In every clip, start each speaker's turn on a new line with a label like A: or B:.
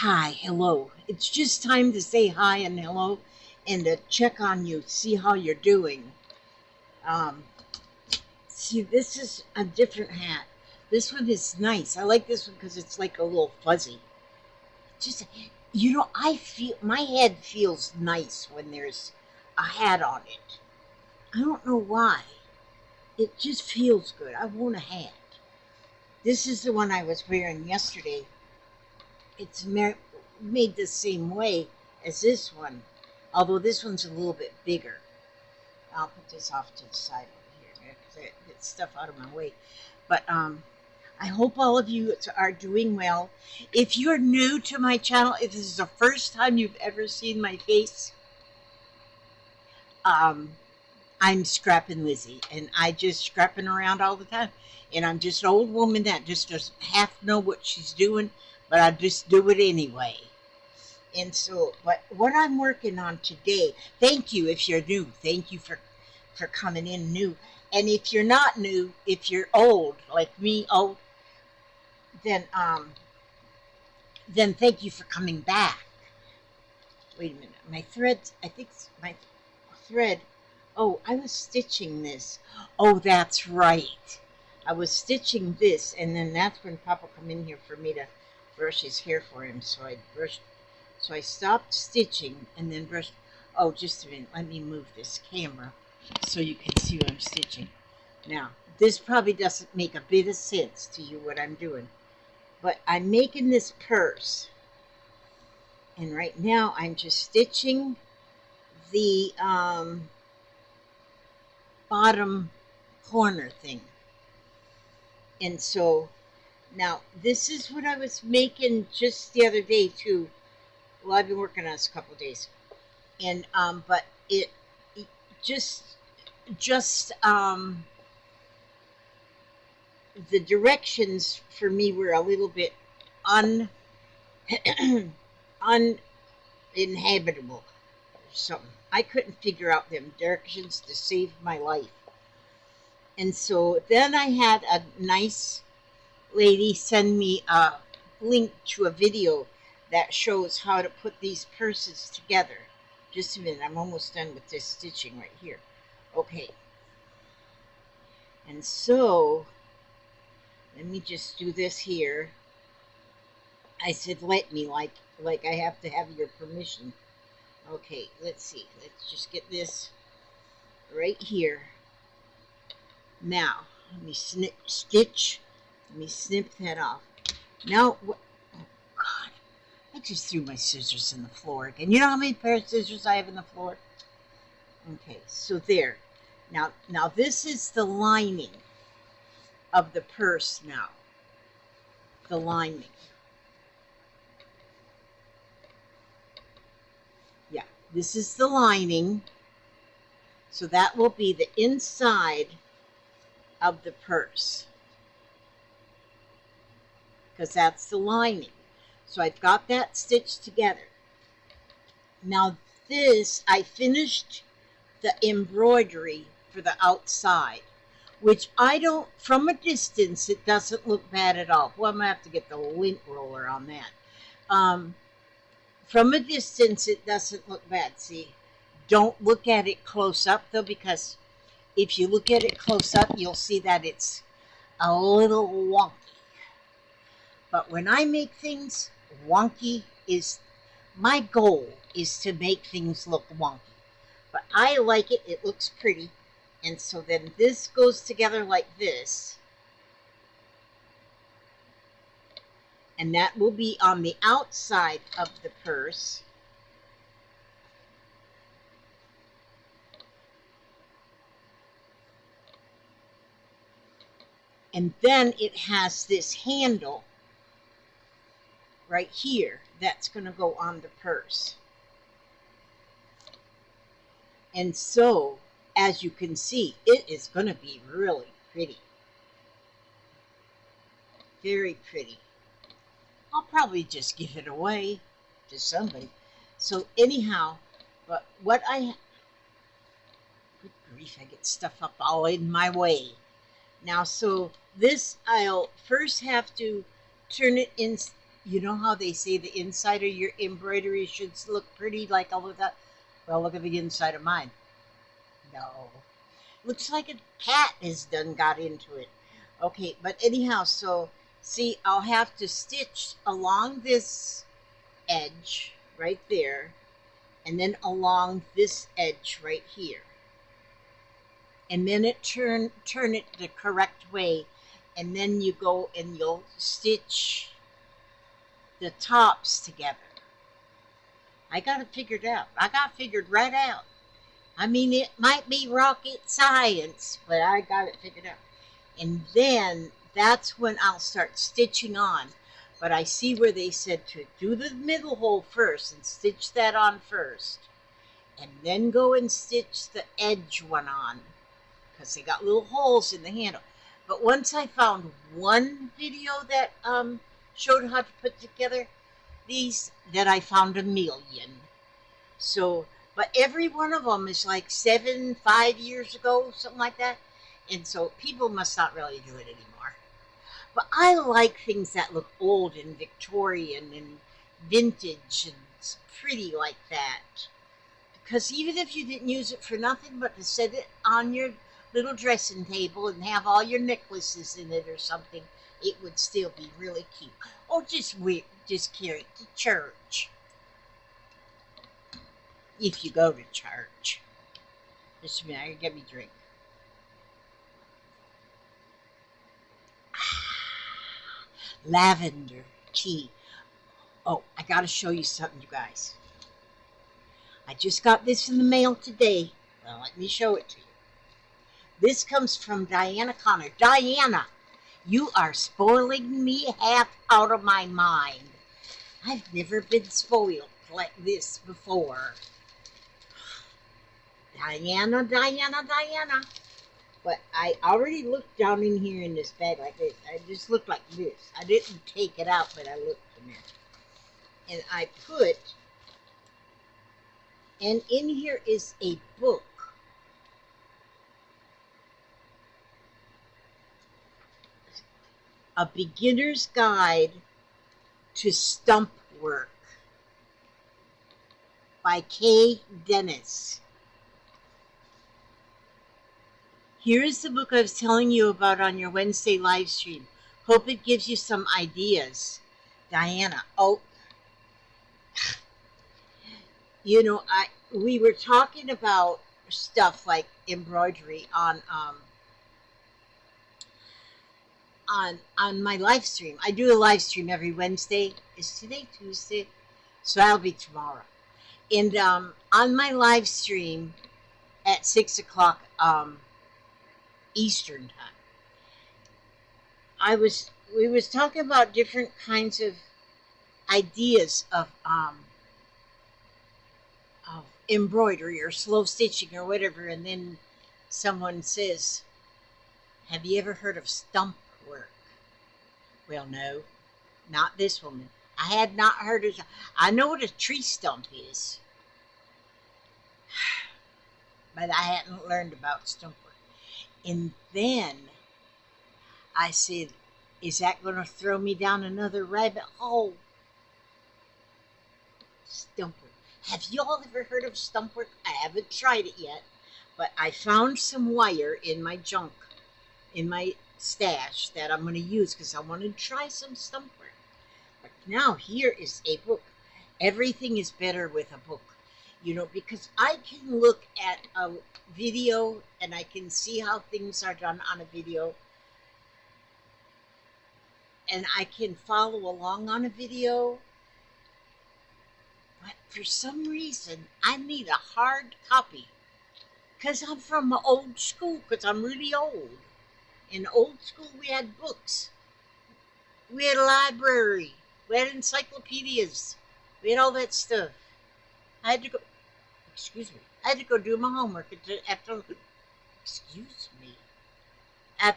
A: Hi, hello. It's just time to say hi and hello and to check on you, see how you're doing. Um, See, this is a different hat. This one is nice. I like this one because it's like a little fuzzy. Just, I feel my head feels nice when there's a hat on it. I don't know why. It just feels good. I want a hat. This is the one I was wearing yesterday. It's made the same way as this one, although this one's a little bit bigger. I'll put this off to the side over here because I get stuff out of my way. But I hope all of you are doing well. If you're new to my channel, if this is the first time you've ever seen my face, I'm Scrappin' Lizzie, and I just scrapping around all the time. And I'm just an old woman that just doesn't half know what she's doing, but I just do it anyway. And so, but what I'm working on today, thank you if you're new. Thank you for coming in new. And if you're not new, if you're old, like me, old, then thank you for coming back. Wait a minute. My thread, I think my thread, oh, I was stitching this. Oh, that's right. I was stitching this, and then that's when Papa come in here for me to brush his hair for him. So I stopped stitching and then brushed. Oh, just a minute. Let me move this camera so you can see what I'm stitching. Now, this probably doesn't make a bit of sense to you what I'm doing, but I'm making this purse. And right now I'm just stitching the bottom corner thing. And so now this is what I was making just the other day too. Well, I've been working on this a couple of days. And but it just the directions for me were a little bit uninhabitable or something. I couldn't figure out them directions to save my life. And so then I had a nice lady send me a link to a video that shows how to put these purses together. Just a minute, I'm almost done with this stitching right here. Okay. And so, let me just do this here. I said, let me, like I have to have your permission. Okay, let's see. Let's just get this right here. Now, let me stitch. Let me snip that off. Now, oh God, I just threw my scissors in the floor again. You know how many pair of scissors I have in the floor? Okay, so there. Now this is the lining of the purse now. The lining. Yeah, this is the lining. So that will be the inside of the purse, because that's the lining. So I've got that stitched together. Now this, I finished the embroidery for the outside, which I don't, from a distance, it doesn't look bad at all. Well, I'm going to have to get the lint roller on that. From a distance, it doesn't look bad. See, don't look at it close up, though, because if you look at it close up, you'll see that it's a little wonky. But when I make things wonky, my goal is to make things look wonky. But I like it. It looks pretty. And so then this goes together like this. And that will be on the outside of the purse. And then it has this handle right here that's going to go on the purse. And so, as you can see, it is going to be really pretty. Very pretty. I'll probably just give it away to somebody. So anyhow, but what good grief, I get stuff up all in my way. Now, so this, I'll first have to turn it You know how they say the inside of your embroidery should look pretty like all of that? Well, look at the inside of mine. No. Looks like a cat has done got into it. Okay, but anyhow, so see, I'll have to stitch along this edge right there, and then along this edge right here. And then turn it the correct way, and then you go and you'll stitch the tops together. I got it figured out. I got it figured right out. I mean, it might be rocket science, but I got it figured out. And then that's when I'll start stitching on. But I see where they said to do the middle hole first and stitch that on first. And then go and stitch the edge one on, because they got little holes in the handle. But once I found one video that showed how to put together these, that I found a million. So, but every one of them is like 5 years ago, something like that. And so people must not really do it anymore. But I like things that look old and Victorian and vintage and pretty like that. Because even if you didn't use it for nothing but to set it on your little dressing table and have all your necklaces in it or something, it would still be really cute. Or just carry it to church. If you go to church. Just a minute, I get me a drink. Lavender tea. Oh, I gotta show you something, you guys. I just got this in the mail today. Well, let me show it to you. This comes from Dianna Connor. Dianna, you are spoiling me half out of my mind. I've never been spoiled like this before. Dianna, Dianna, Dianna. But I already looked down in here in this bag like this. I just looked like this. I didn't take it out, but I looked in there. And I put, and in here is a book. A Beginner's Guide to Stump Work by Kay Dennis. Here is the book I was telling you about on your Wednesday live stream. Hope it gives you some ideas. Dianna, oh, you know, we were talking about stuff like embroidery on my live stream. I do a live stream every Wednesday. Is today Tuesday? So that'll be tomorrow. And on my live stream at 6 o'clock Eastern time, we was talking about different kinds of ideas of embroidery or slow stitching or whatever, and then someone says, "Have you ever heard of stump work?" Well, no, not this woman. I had not heard of. I know what a tree stump is, but I hadn't learned about stump work. And then I said, "Is that going to throw me down another rabbit hole?" Stump work. Have y'all ever heard of stump work? I haven't tried it yet, but I found some wire in my junk, in my stash, that I'm going to use because I want to try some stump work. But now here is a book. Everything is better with a book, you know, because I can look at a video and I can see how things are done on a video, and I can follow along on a video. But for some reason, I need a hard copy because I'm from the old school, because I'm really old. In old school, we had books. We had a library. We had encyclopedias. We had all that stuff. I had to go, excuse me, I had to go do my homework at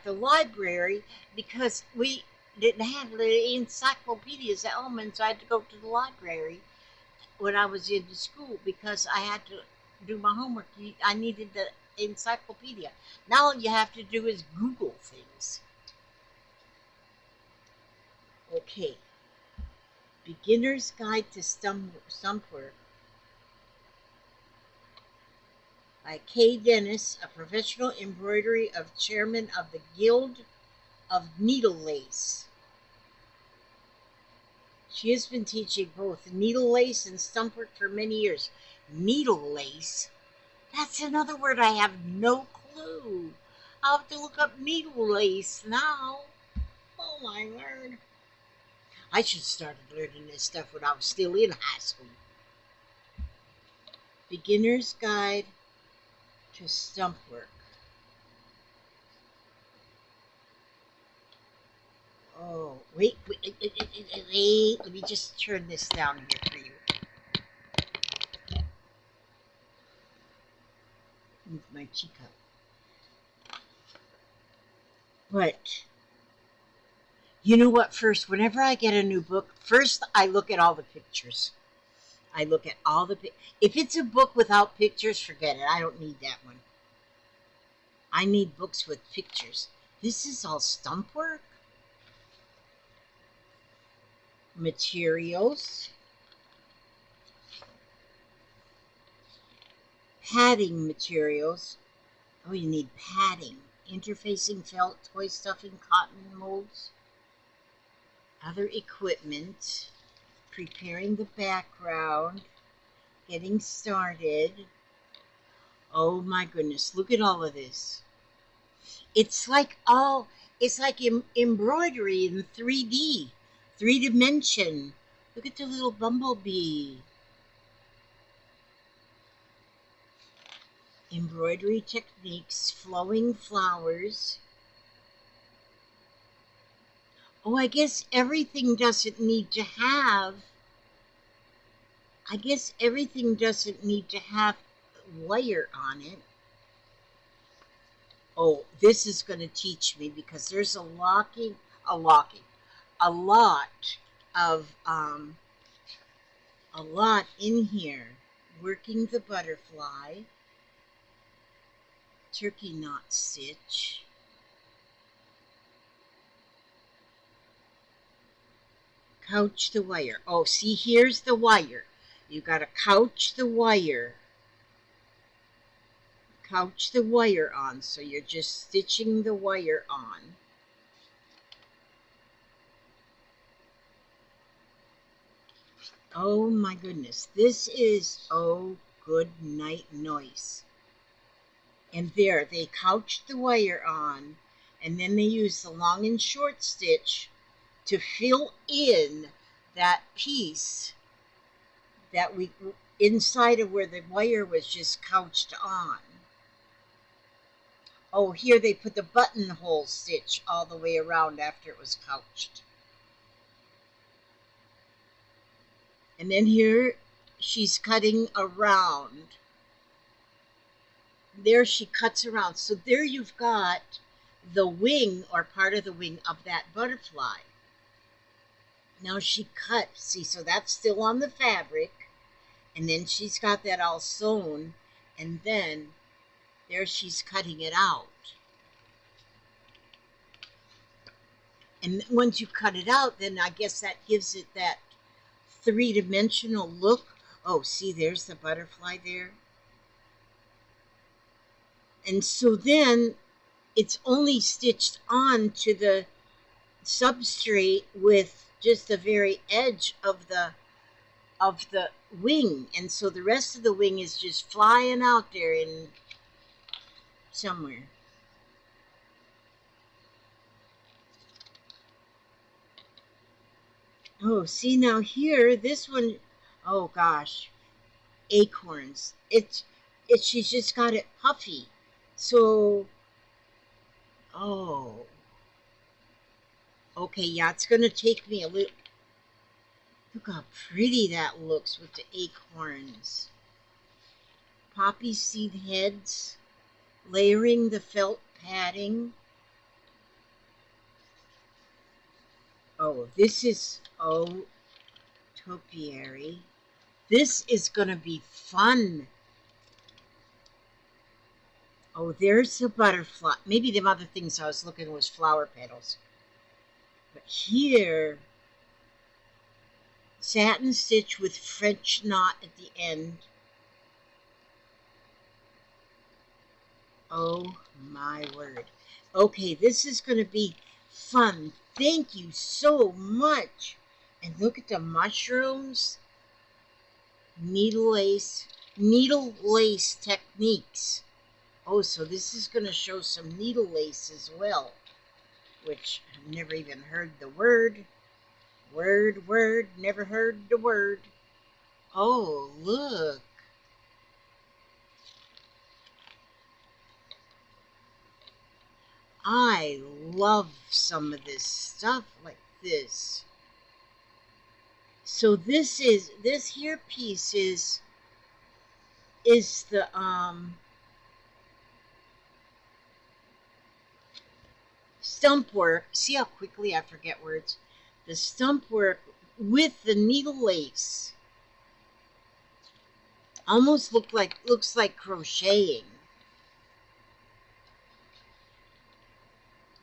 A: the library because we didn't have the encyclopedias at home, and so I had to go to the library when I was in school because I had to do my homework. I needed the encyclopedia. Now all you have to do is Google things. Okay. Beginner's Guide to Stump Work by Kay Dennis, a professional embroidery of chairman of the Guild of Needle Lace. She has been teaching both needle lace and stump work for many years. Needle lace? That's another word I have no clue. I'll have to look up needle lace now. Oh my word. I should have started learning this stuff when I was still in high school. Beginner's Guide to Stump Work. Oh, wait. Let me just turn this down here for you. Move my cheek up. But, you know what? First, whenever I get a new book, first I look at all the pictures. I look at all the if it's a book without pictures, forget it. I don't need that one. I need books with pictures. This is all stump work. Materials. Padding materials. Oh, you need padding. Interfacing felt, toy stuffing, cotton molds. Other equipment. Preparing the background. Getting started. Oh my goodness, look at all of this. It's like embroidery in 3D, 3D. Look at the little bumblebee. Embroidery techniques, flowing flowers. Oh, I guess everything doesn't need to have wire on it. Oh, this is going to teach me because there's a lot in here. Working the butterfly, turkey knot stitch, couch the wire. Oh, see, here's the wire. You got to couch the wire on, so you're just stitching the wire on. Oh my goodness, this is Oh Good Night Noise. And there, they couched the wire on, and then they use the long and short stitch to fill in that piece that inside of where the wire was just couched on. Oh, here they put the buttonhole stitch all the way around after it was couched. And then here she's cutting around. There she cuts around. So there you've got the wing or part of the wing of that butterfly. Now she cut, see, so that's still on the fabric. And then she's got that all sewn. And then there she's cutting it out. And once you cut it out, then I guess that gives it that three-dimensional look. Oh, see, there's the butterfly there. And so then it's only stitched on to the substrate with just the very edge of the wing. And so the rest of the wing is just flying out there in somewhere. Oh, see now here, this one, oh gosh, acorns. She's just got it puffy. So, oh, okay, yeah, it's going to take me a little, look how pretty that looks with the acorns. Poppy seed heads, layering the felt padding. Oh, this is, oh, topiary. This is going to be fun. Oh, there's the butterfly. Maybe the other things I was looking was flower petals. But here, Satin stitch with French knot at the end. Oh my word. Okay, this is going to be fun. Thank you so much. And look at the mushrooms. Needle lace techniques. Oh, so this is going to show some needle lace as well, which I've never even heard the word. Word, never heard the word. Oh, look. I love some of this stuff like this. So this here piece is the stump work. See how quickly I forget words. The stump work with the needle lace. Almost looks like crocheting.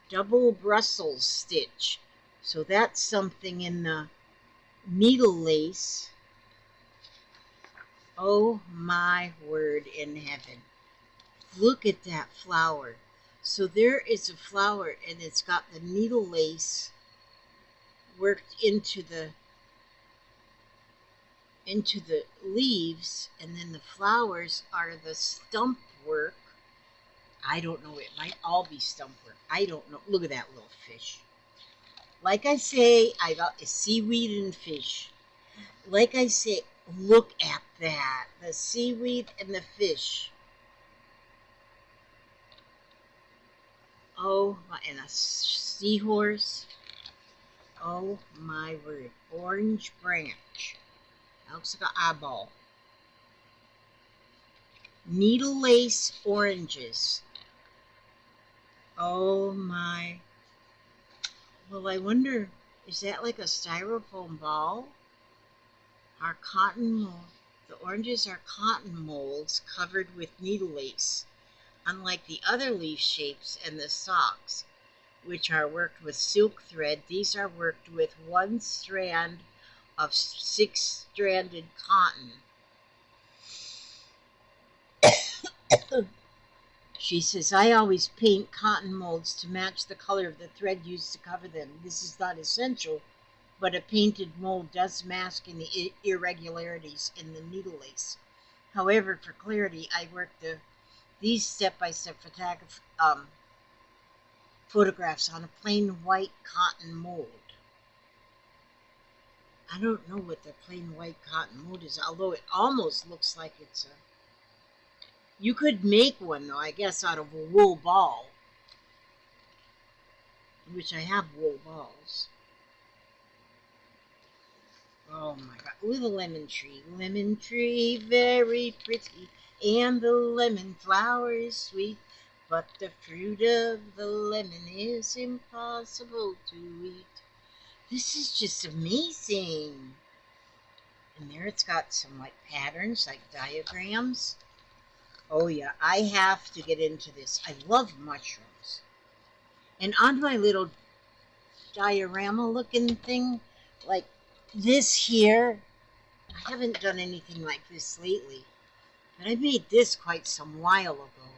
A: Double Brussels stitch. So that's something in the needle lace. Oh my word in heaven. Look at that flower. So there is a flower and it's got the needle lace worked into the leaves, and then the flowers are the stump work. I don't know, it might all be stump work. I don't know. Look at that little fish. Like I say, I got a seaweed and fish. Like I say, look at that. The seaweed and the fish. Oh, and a seahorse. Oh my word. Orange branch. That looks like an eyeball. Needle lace oranges. Oh my. Well, I wonder, is that like a styrofoam ball? Our cotton mold. The oranges are cotton molds covered with needle lace. Unlike the other leaf shapes and the socks, which are worked with silk thread, these are worked with one strand of 6-stranded cotton. She says, I always paint cotton molds to match the color of the thread used to cover them. This is not essential, but a painted mold does mask any irregularities in the needle lace. However, for clarity, I worked these step-by-step photographs on a plain white cotton mold. I don't know what the plain white cotton mold is, although it almost looks like it's a... You could make one, though, I guess, out of a wool ball, which I have wool balls. Oh my God. Ooh, the lemon tree. Lemon tree, very pretty, and the lemon flower is sweet, but the fruit of the lemon is impossible to eat. This is just amazing. And there it's got some like patterns, like diagrams. Oh yeah, I have to get into this. I love mushrooms. And on my little diorama looking thing, like this here, I haven't done anything like this lately, but I made this quite some while ago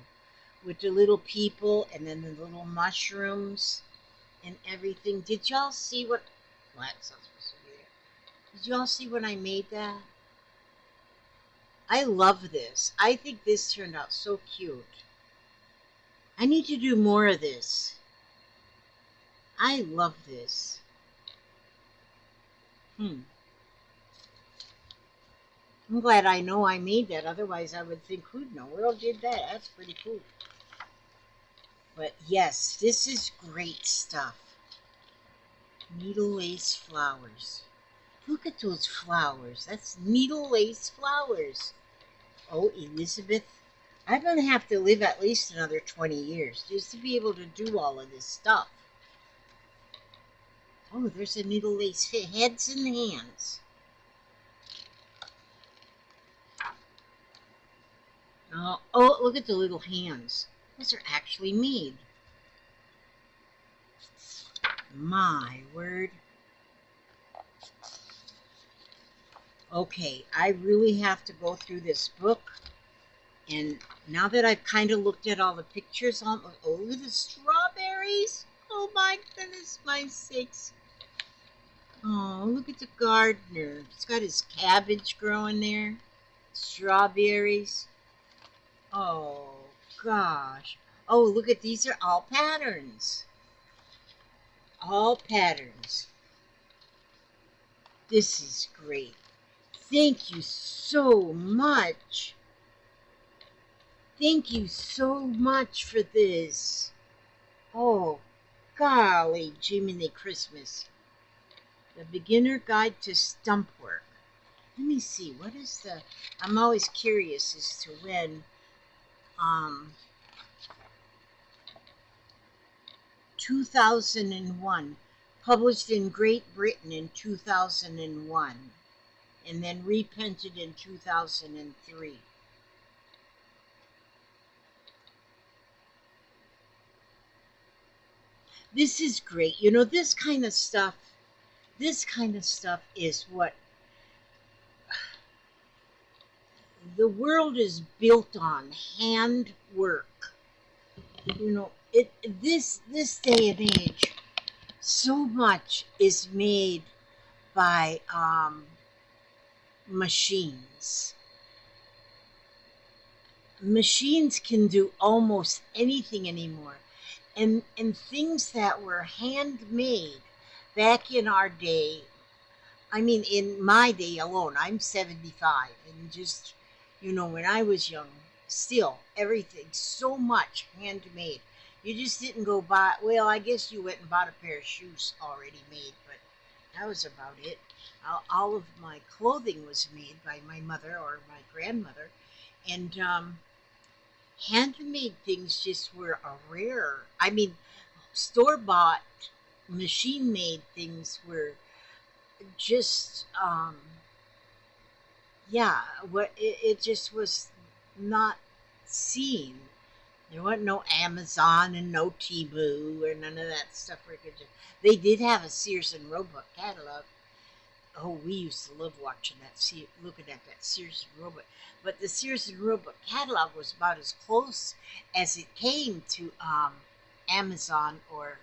A: with the little people and then the little mushrooms and everything. Did y'all see what? Well, that's not supposed to be there. Did y'all see when I made that? I love this. I think this turned out so cute. I need to do more of this. I love this. I'm glad I know I made that. Otherwise, I would think, who in the world did that? That's pretty cool. But yes, this is great stuff. Needle lace flowers. Look at those flowers. That's needle lace flowers. Oh, Elizabeth, I'm going to have to live at least another 20 years just to be able to do all of this stuff. Oh, there's a needle lace heads and hands. Oh, look at the little hands. Those are actually made. My word. Okay, I really have to go through this book. And now that I've kind of looked at all the pictures on, oh, look at the strawberries. Oh my goodness, my sakes. Oh, look at the gardener. He's got his cabbage growing there. Strawberries. Oh, gosh. Oh, look at these are all patterns. All patterns. This is great. Thank you so much. Thank you so much for this. Oh, golly, Jiminy Christmas. The Beginner Guide to Stump Work. Let me see, what is the... I'm always curious as to when... 2001. Published in Great Britain in 2001. And then reprinted in 2003. This is great. You know, this kind of stuff is what the world is built on, handwork. You know, this day and age, so much is made by machines. Machines can do almost anything anymore. And things that were handmade back in our day, I mean, in my day alone, I'm 75, and just, you know, when I was young, still, everything, so much handmade. You just didn't go buy, well, I guess you went and bought a pair of shoes already made, but that was about it. All of my clothing was made by my mother or my grandmother, and handmade things just were a rare. I mean, store bought, machine made things were just yeah, what it just was not seen. There wasn't no Amazon and no Temu or none of that stuff. Where they did have a Sears and Roebuck catalog. Oh, we used to love watching that, looking at that Sears and Roebuck. But the Sears and Roebuck catalog was about as close as it came to Amazon. Or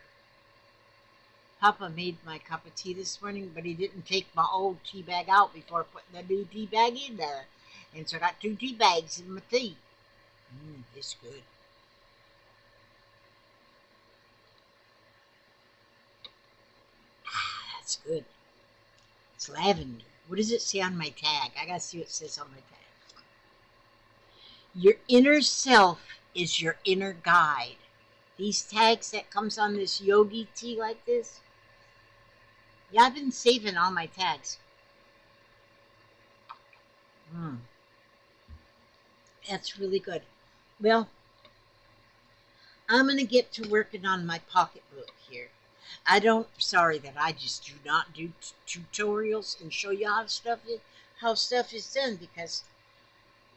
A: Papa made my cup of tea this morning, but he didn't take my old tea bag out before putting the new tea bag in there. And so I got 2 tea bags in my tea. It's good. Ah, that's good. It's lavender. What does it say on my tag? I gotta see what it says on my tag. Your inner self is your inner guide. These tags that comes on this yogi tea like this. Yeah, I've been saving all my tags. That's really good. Well, I'm going to get to working on my pocketbook here. Sorry that I just do not do tutorials and show you how stuff is done, because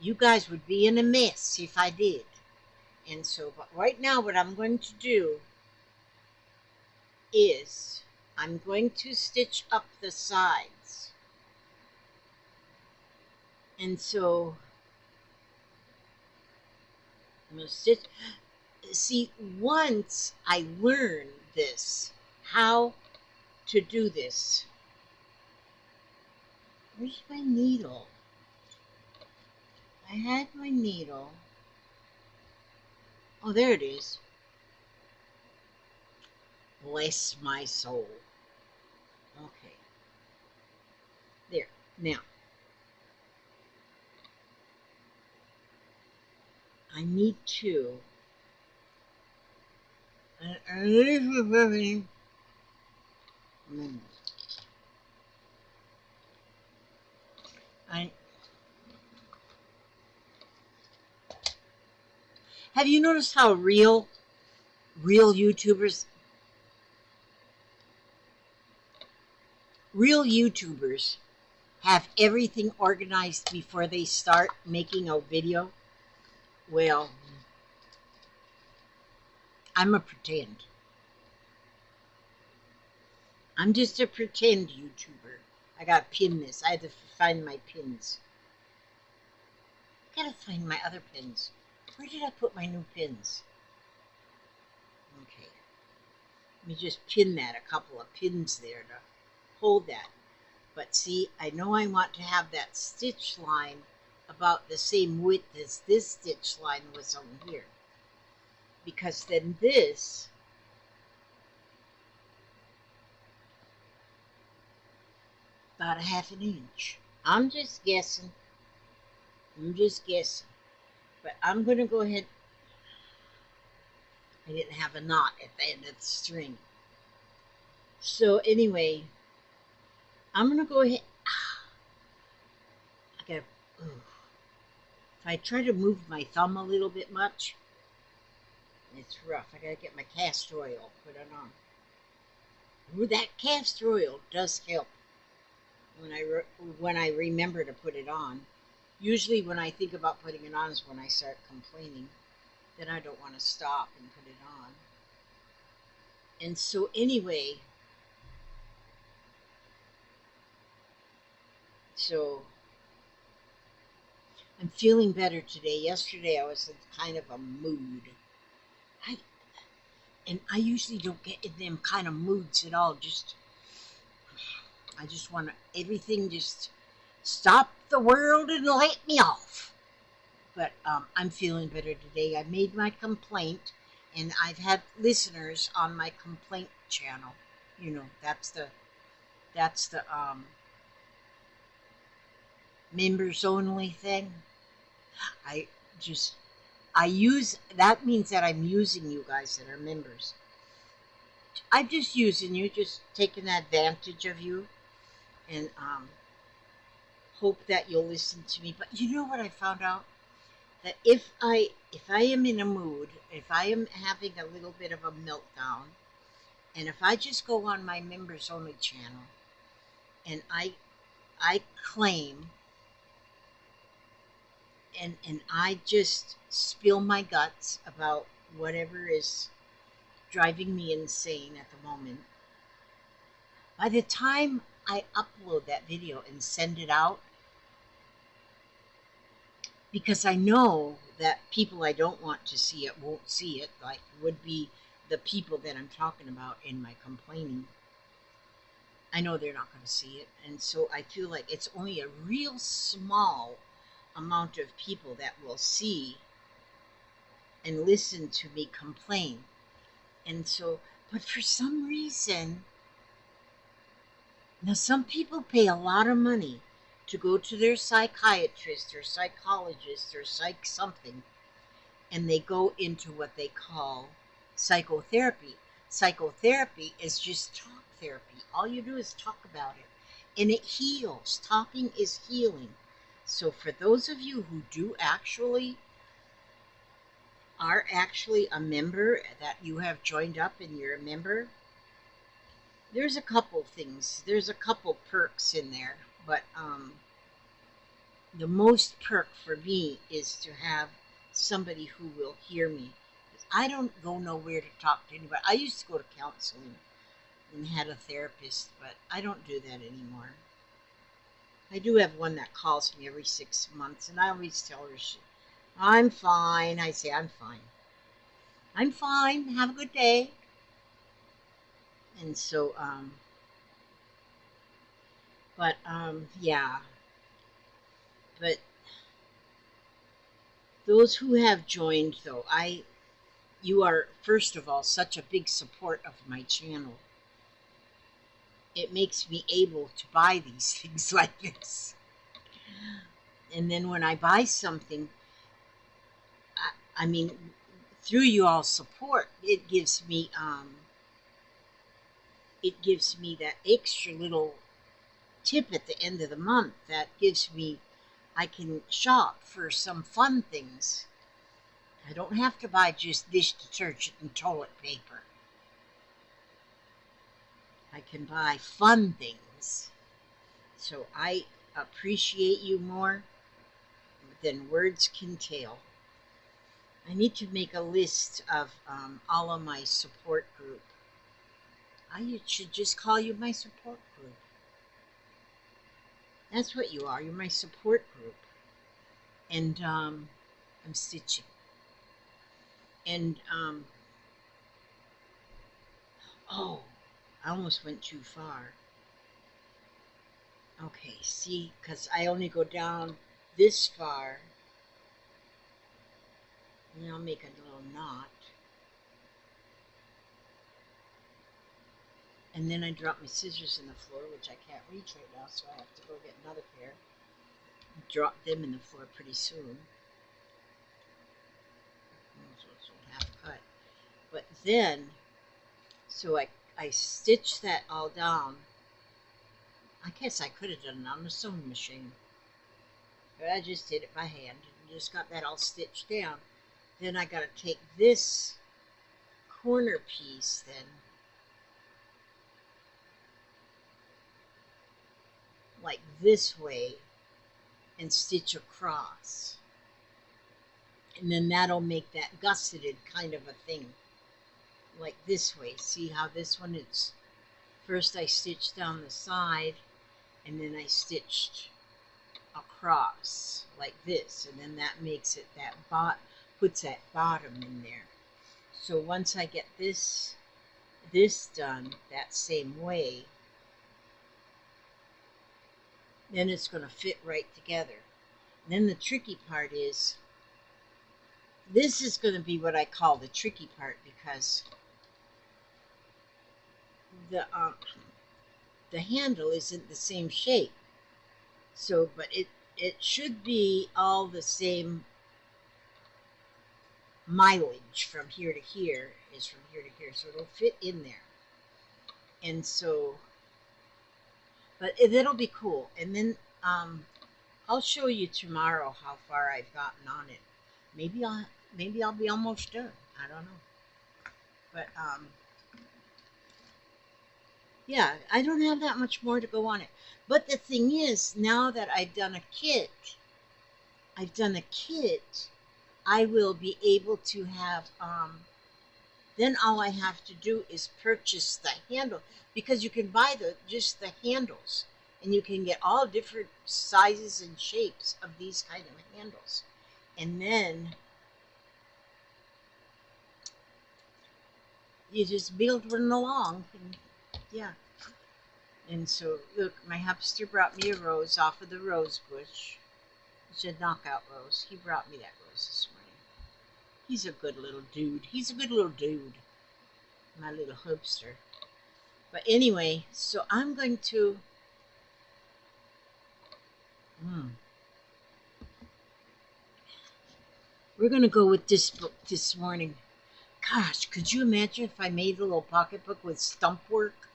A: you guys would be in a mess if I did. And so, but right now what I'm going to do is I'm going to stitch up the sides. And so I'm going to stitch. See, once I learned this, how to do this. Where's my needle? I had my needle. Oh, there it is. Bless my soul. Okay. There. Now, I need to. Have you noticed how real YouTubers have everything organized before they start making a video? Well, I'm a pretend. I'm just a pretend YouTuber. I gotta pin this. I had to find my pins. I gotta find my other pins. Where did I put my new pins? Okay. Let me just pin that, a couple of pins there to hold that. But see, I know I want to have that stitch line about the same width as this stitch line was on here. Because then this about a half an inch. I'm just guessing. I'm just guessing. But I'm going to go ahead. I didn't have a knot at the end of the string. So anyway, I'm going to go ahead. I got to, if I try to move my thumb a little bit much, it's rough. I got to get my castor oil, put it on. Ooh, that castor oil does help when I remember to put it on. Usually when I think about putting it on is when I start complaining. Then I don't want to stop and put it on. And so anyway, so I'm feeling better today. Yesterday I was in kind of a mood. I usually don't get in them kind of moods at all. I just want everything just stop the world and let me off. But I'm feeling better today. I made my complaint, and I've had listeners on my complaint channel. You know, that's the members only thing. I just I use that means that I'm using you guys that are members. I'm just using you, just taking advantage of you, and hope that you'll listen to me. But you know what I found out? That if I am in a mood, if I am having a little bit of a meltdown, and if I just go on my members only channel and I claim and I just spill my guts about whatever is driving me insane at the moment, by the time I upload that video and send it out, because I know that people I don't want to see it won't see it, like would be the people that I'm talking about in my complaining. I know they're not going to see it, and so I feel like it's only a real small amount of people that will see and listen to me complain. And so, but for some reason, now some people pay a lot of money to go to their psychiatrist or psychologist or psych something, and they go into what they call psychotherapy. Psychotherapy is just talk therapy. All you do is talk about it, and it heals. Talking is healing. So for those of you who are actually a member, that you have joined up and you're a member, there's a couple things. There's a couple perks in there, but the most perk for me is to have somebody who will hear me. I don't go nowhere to talk to anybody. I used to go to counseling and had a therapist, but I don't do that anymore. I do have one that calls me every 6 months, and I always tell her, I'm fine. I say, I'm fine. I'm fine. Have a good day. And so, yeah. But those who have joined, though, you are, first of all, such a big support of my channel. It makes me able to buy these things like this. And then when I buy something, I mean, through you all support, it gives me that extra little tip at the end of the month that gives me, I can shop for some fun things. I don't have to buy just dish detergent and toilet paper. I can buy fun things. So I appreciate you more than words can tell. I need to make a list of all of my support group. I should just call you my support group. That's what you are. You're my support group. And I'm stitching. And oh, I almost went too far. Okay, see, because I only go down this far. And I'll make a little knot. And then I drop my scissors in the floor, which I can't reach right now, so I have to go get another pair. Drop them in the floor pretty soon. So it's half cut. But then, so I stitch that all down. I guess I could have done it on the sewing machine. But I just did it by hand. Just got that all stitched down. Then I got to take this corner piece then, like this way, and stitch across. And then that'll make that gusseted kind of a thing, like this way. See how this one is, first I stitched down the side, and then I stitched across like this, and then that makes it puts that bottom in there. So once I get this done that same way, then it's going to fit right together. And then the tricky part is, this is going to be what I call the tricky part, because the handle isn't the same shape. So, but it should be all the same mileage from here to here is from here to here, so it'll fit in there. And so, but it'll be cool. And then I'll show you tomorrow how far I've gotten on it. Maybe I'll be almost done. I don't know. But yeah, I don't have that much more to go on it. But the thing is, now that I've done a kit, I will be able to have, then all I have to do is purchase the handle, because you can buy just the handles, and you can get all different sizes and shapes of these kind of handles. And then you just build one along, and yeah. And so, look, my hamster brought me a rose off of the rose bush. It's a knockout rose. He brought me that rose this morning. He's a good little dude. My little hamster. But anyway, so I'm going to... We're going to go with this book this morning. Gosh, could you imagine if I made a little pocketbook with stump work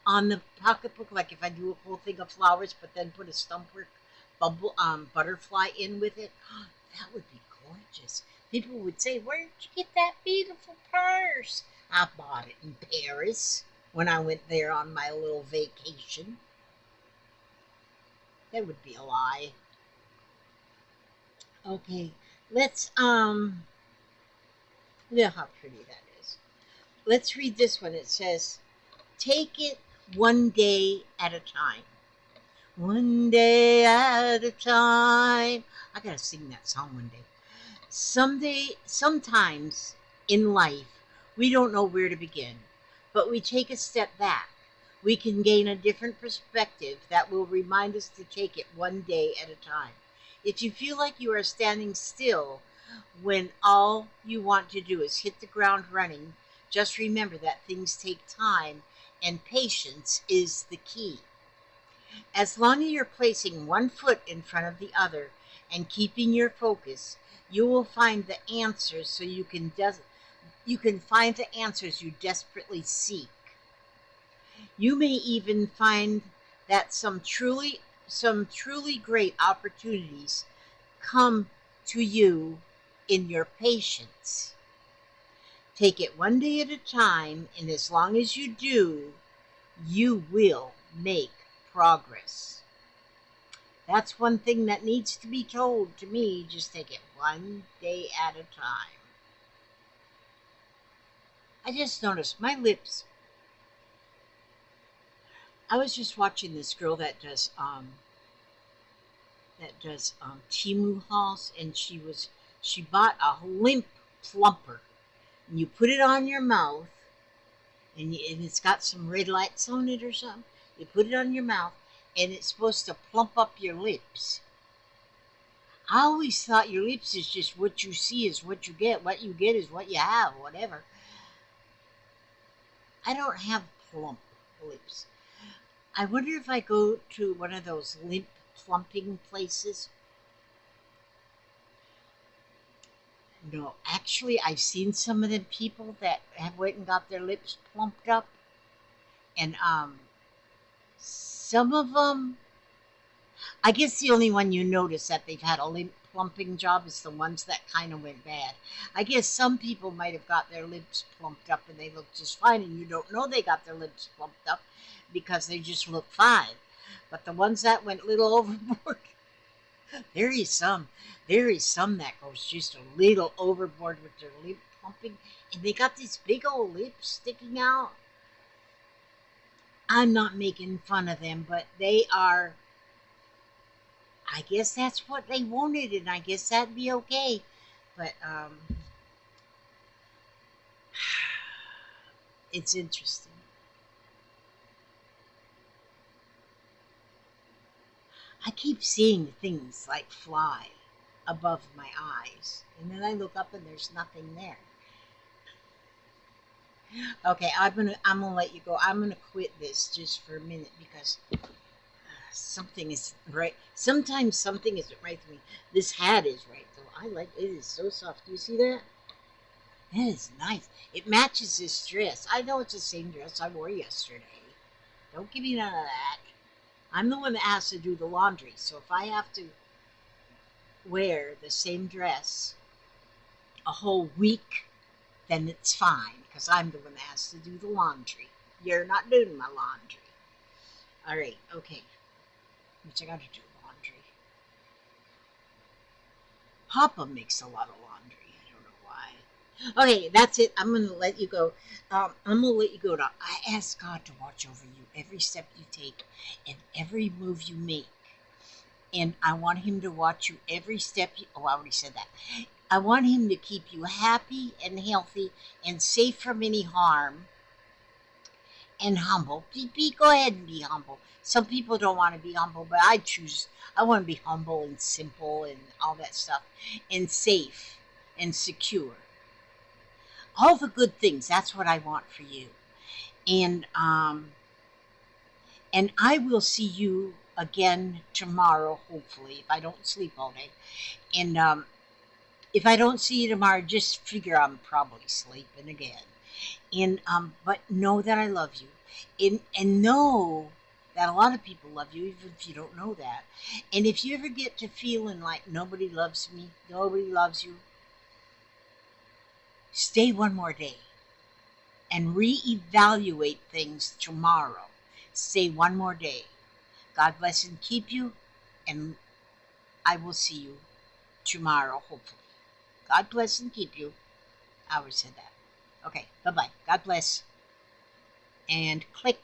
A: on the pocketbook? Like if I do a whole thing of flowers, but then put a stump work butterfly in with it. That would be gorgeous. People would say, "Where did you get that beautiful purse?" I bought it in Paris when I went there on my little vacation. That would be a lie. Okay, let's look how pretty that is. Let's read this one. It says, "Take it one day at a time." One day at a time. I gotta sing that song one day. Sometimes in life, we don't know where to begin, but we take a step back. We can gain a different perspective that will remind us to take it one day at a time. If you feel like you are standing still when all you want to do is hit the ground running, just remember that things take time, and patience is the key. As long as you're placing one foot in front of the other and keeping your focus, you will find the answers so you can find the answers you desperately seek. You may even find that some truly great opportunities come to you in your patience. Take it one day at a time, and as long as you do, you will make progress. That's one thing that needs to be told to me. Just take it one day at a time. I just noticed my lips. I was just watching this girl that does that does Temu hauls, and she bought a lip plumper, and you put it on your mouth, and it's got some red lights on it or something. You put it on your mouth, and it's supposed to plump up your lips. I always thought your lips is just what you see is what you get. What you get is what you have, whatever. I don't have plump lips. I wonder if I go to one of those lip plumping places. No, actually, I've seen some of the people that have went and got their lips plumped up, and some of them. I guess the only one you notice that they've had a lip plumping job is the ones that kind of went bad. I guess some people might have got their lips plumped up and they look just fine, and you don't know they got their lips plumped up because they just look fine. But the ones that went a little overboard, there is some. There is some that goes just a little overboard with their lip plumping, and they got these big old lips sticking out. I'm not making fun of them, but they are. I guess that's what they wanted, and I guess that'd be okay. But it's interesting. I keep seeing things like fly above my eyes, and then I look up and there's nothing there. Okay, I'm gonna let you go. I'm gonna quit this just for a minute because something is right. Sometimes something isn't right to me. This hat is right though. I like it. Is so soft. Do you see that? That is nice. It matches this dress. I know it's the same dress I wore yesterday. Don't give me none of that. I'm the one that has to do the laundry, so if I have to wear the same dress a whole week, then it's fine because I'm the one that has to do the laundry. You're not doing my laundry. All right, okay. Which I got to do laundry. Papa makes a lot of laundry. I don't know why. Okay, that's it. I'm gonna let you go. I'm gonna let you go now. I ask God to watch over you every step you take and every move you make. And I want him to watch you every step you, oh, I already said that. I want him to keep you happy and healthy and safe from any harm and humble. Go ahead and be humble. Some people don't want to be humble, but I want to be humble and simple and all that stuff and safe and secure. All the good things, that's what I want for you. And and I will see you again tomorrow, hopefully, if I don't sleep all day. And if I don't see you tomorrow, just figure I'm probably sleeping again. And but know that I love you, and know that a lot of people love you, even if you don't know that. And if you ever get to feeling like nobody loves me, nobody loves you, stay one more day and reevaluate things tomorrow. Stay one more day. God bless and keep you, and I will see you tomorrow, hopefully. God bless and keep you. I always said that. Okay, bye bye. God bless. And click.